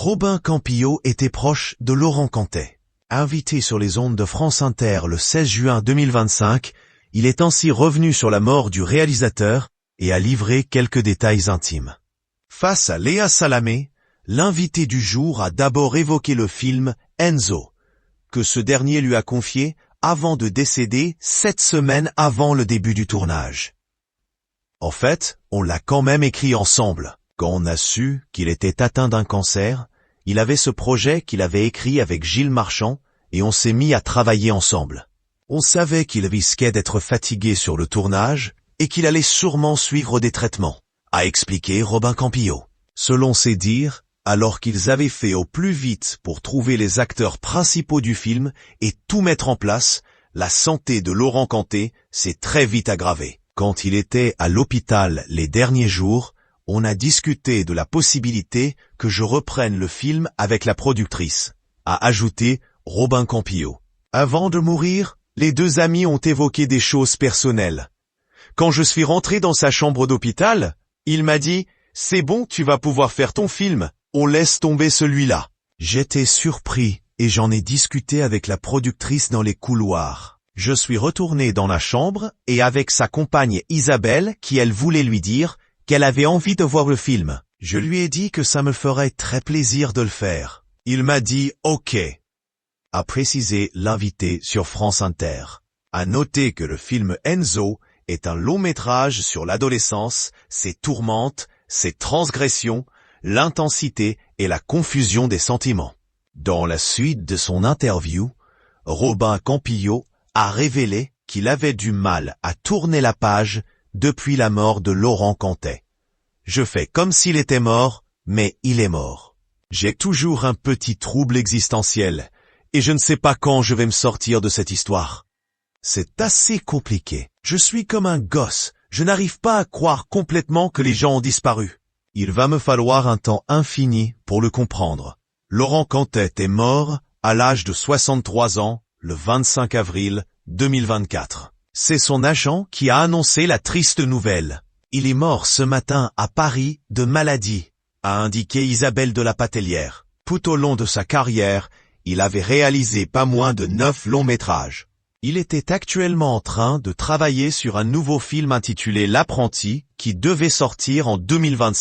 Robin Campillo était proche de Laurent Cantet. Invité sur les ondes de France Inter le 16 juin 2025, il est ainsi revenu sur la mort du réalisateur et a livré quelques détails intimes. Face à Léa Salamé, l'invité du jour a d'abord évoqué le film Enzo, que ce dernier lui a confié avant de décéder 7 semaines avant le début du tournage. En fait, on l'a quand même écrit ensemble. Quand on a su qu'il était atteint d'un cancer, il avait ce projet qu'il avait écrit avec Gilles Marchand et on s'est mis à travailler ensemble. On savait qu'il risquait d'être fatigué sur le tournage et qu'il allait sûrement suivre des traitements, a expliqué Robin Campillo. Selon ses dires, alors qu'ils avaient fait au plus vite pour trouver les acteurs principaux du film et tout mettre en place, la santé de Laurent Cantet s'est très vite aggravée. Quand il était à l'hôpital les derniers jours, on a discuté de la possibilité que je reprenne le film avec la productrice, a ajouté Robin Campillo. Avant de mourir, les deux amis ont évoqué des choses personnelles. Quand je suis rentré dans sa chambre d'hôpital, il m'a dit « C'est bon, tu vas pouvoir faire ton film, on laisse tomber celui-là ». J'étais surpris et j'en ai discuté avec la productrice dans les couloirs. Je suis retourné dans la chambre et avec sa compagne Isabelle qui elle voulait lui dire qu'elle avait envie de voir le film. Je lui ai dit que ça me ferait très plaisir de le faire. Il m'a dit « Ok », a précisé l'invité sur France Inter. À noter que le film Enzo est un long métrage sur l'adolescence, ses tourmentes, ses transgressions, l'intensité et la confusion des sentiments. Dans la suite de son interview, Robin Campillo a révélé qu'il avait du mal à tourner la page depuis la mort de Laurent Cantet. Je fais comme s'il était mort, mais il est mort. J'ai toujours un petit trouble existentiel, et je ne sais pas quand je vais me sortir de cette histoire. C'est assez compliqué. Je suis comme un gosse, je n'arrive pas à croire complètement que les gens ont disparu. Il va me falloir un temps infini pour le comprendre. Laurent Cantet est mort à l'âge de 63 ans, le 25 avril 2024. C'est son agent qui a annoncé la triste nouvelle. Il est mort ce matin à Paris de maladie, a indiqué Isabelle de la Patellière. Tout au long de sa carrière, il avait réalisé pas moins de 9 longs métrages. Il était actuellement en train de travailler sur un nouveau film intitulé L'Apprenti qui devait sortir en 2025.